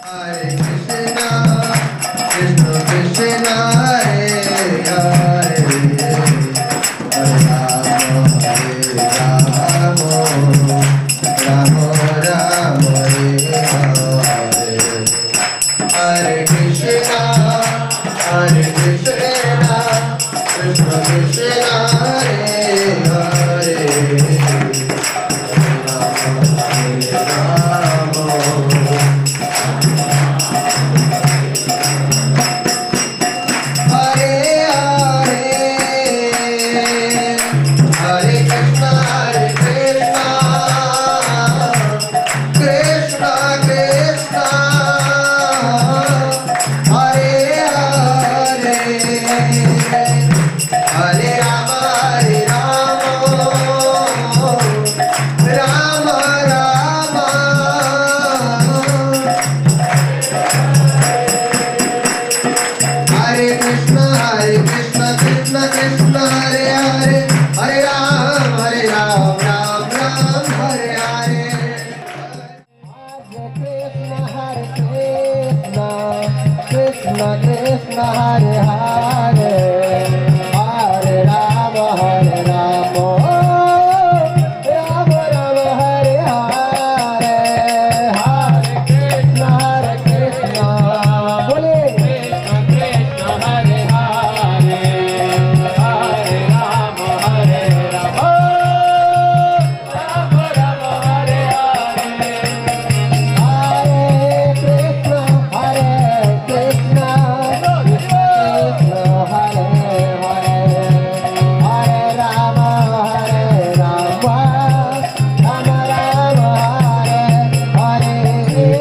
Hare Krishna, Krishna Krishna, Hare Hare, Hare Rama, Rama Rama, Hare Hare. Hare Krishna, Krishna Krishna, Hare Hare, Hare Rama, Hare Hare Krishna, Krishna Krishna, Hare Hare, Hare Rama, Rama Rama, Hare Krishna, Krishna Krishna, Hare Hare, Hare Ram, Ram Ram, Hare Hare. Krishna Krishna Hare Hare, Hare Rama Hare Rama, Rama Rama Hare Hare, Hare Krishna Bole Krishna Krishna Hare Hare, Hare Rama Hare Rama, Rama Rama Hare Hare, Hare Krishna Hare Krishna, Krishna Hare Hare, Hare Rama Hare Rama, Rama Rama Hare Hare.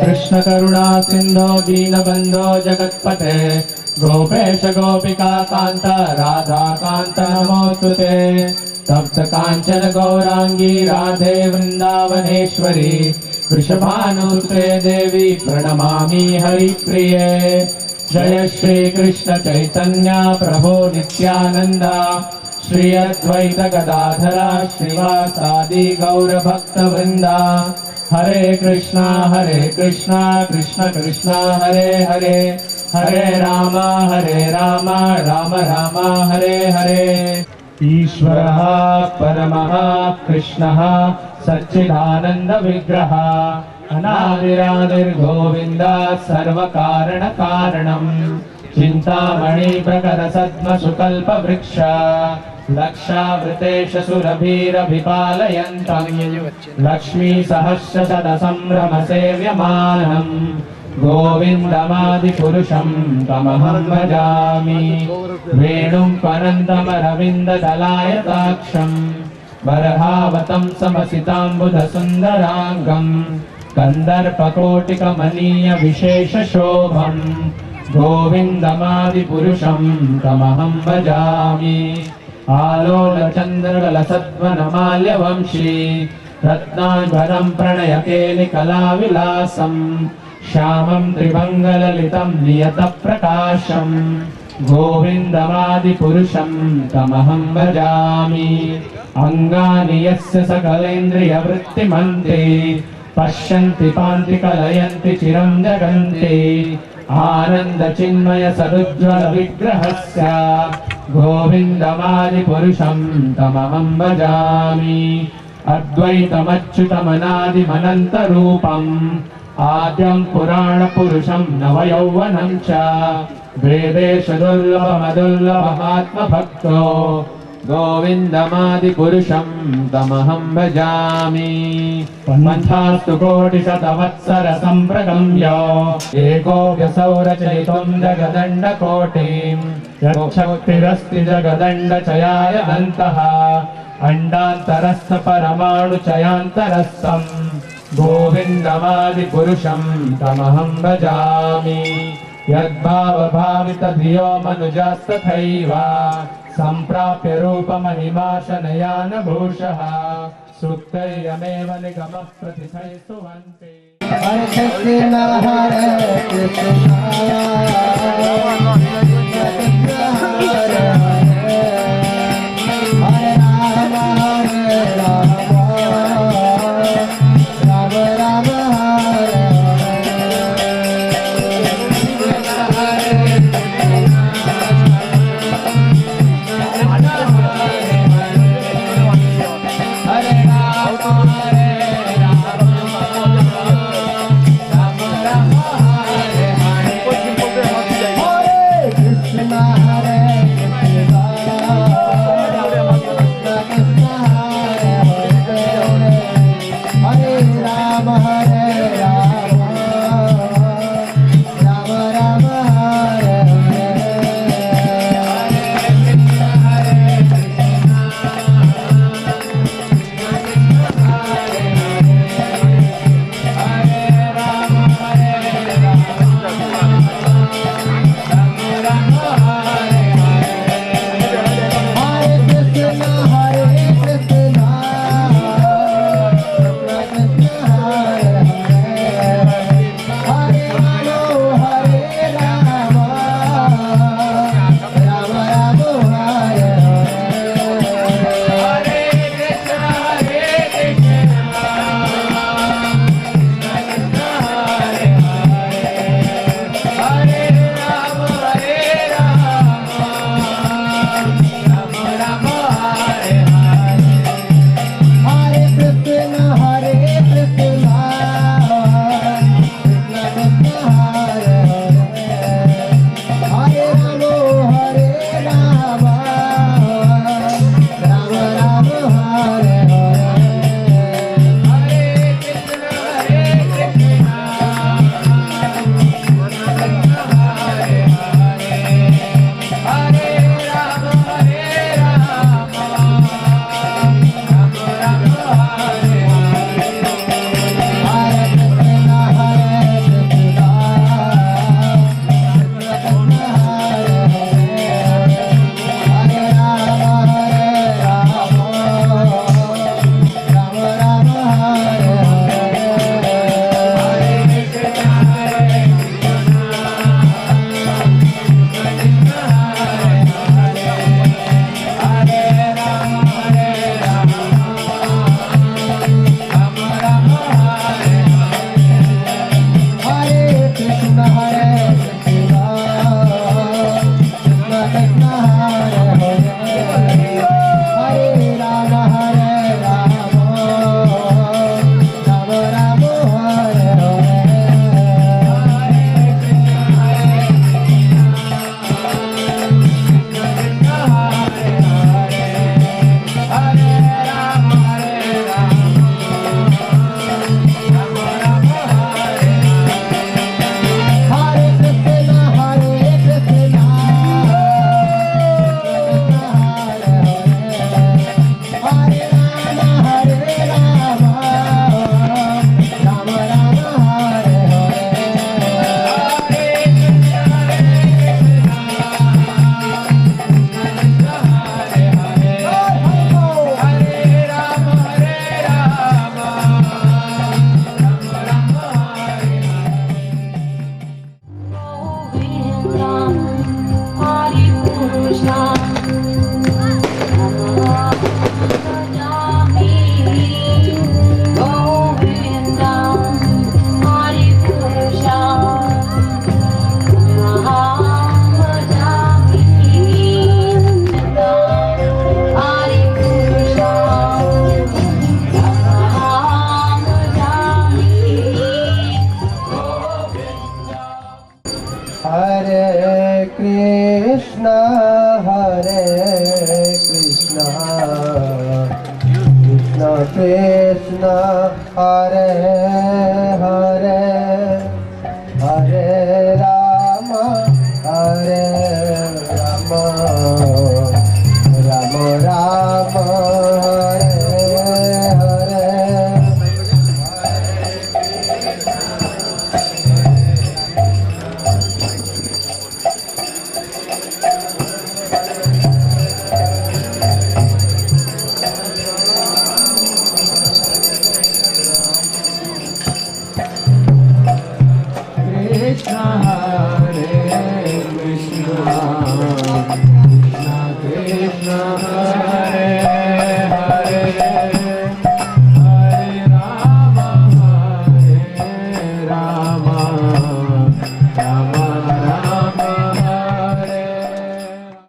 Krishna करुणा सिंधो दीनबंधो जगत्पते गोपेश गोपिका कांत राधा कांत नमोस्तुते तप्त कांचन गौरांगी राधे वृंदावनेश्वरी वृषभानुसुते देवी प्रणमामि हरिप्रिये जय श्री कृष्ण चैतन्य प्रभो नित्यानंद श्री अद्वैत गदाधरा श्रीवासादि गौर भक्त वृंदा हरे कृष्णा कृष्ण कृष्ण हरे हरे हरे राम राम राम हरे हरे ईश्वरः परमः कृष्णः सच्चिदानंद विग्रह अनादिरादिर्गोविन्द सर्वकारणकारणम् चिन्तामणि प्रकर सद्मसुकल्पवृक्ष लक्षावृतेश सुरभिरभिपालयन्तम् लक्ष्मी सहस्रशतसम्भ्रम सेव्यमानम् गोविन्दमादिपुरुषं तमहं भजामि वेणुं पनन्तमरविन्ददलायताक्षम् बर्हावतं समसिताम्बुधसुन्दराङ्गम् कन्दर्पकोटिकमनीयविशेषशोभम् गोविन्दमादिपुरुषं तमहं भजामि आलोलचन्द्रकलसद्वनमाल्यवंशी रत्नाभरणं प्रणयकेलिकलाविलासम् श्यामं त्रिभङ्गललितं नियतप्रकाशम् गोविन्दमादिपुरुषं तमहं भजामि अङ्गानि यस्य सकलेन्द्रियवृत्तिमन्ते पश्यन्ति पान्ति कलयन्ति चिरं जगन्ति आनन्दचिन्मय सदुज्ज्वल विग्रहस्य गोविन्दमादिपुरुषं तमहं भजामि अद्वैतमच्युतमनादिमनन्तरूपम् आद्यं पुराणपुरुषं नवयौवनं च वेदेषु दुर्लभमदुर्लभमात्मभक्तो गोविन्दमादिपुरुषं तमहं भजामि पन्थास्तु कोटिशतवत्सरसम्प्रगम्य एकोऽप्यसौ रचयितुं जगदण्डकोटिं यच्छक्तिरस्ति जगदण्डचयाय अन्तः अण्डान्तरस्थ परमाणुचयान्तरस्थम् गोविन्दमादिपुरुषं तमहं भजामि यद्भावभावितधियो मनुजास्तथैव सम्प्राप्य रूपमहिमाशनयानभूषः सूक्तैरमेव निगमः प्रतिथैः सुवन्ति Hare Krishna Hare Krishna Krishna Hare Hare Hare Rama Hare Rama Rama Rama Hare Krishna Hare Krishna Krishna Krishna Hare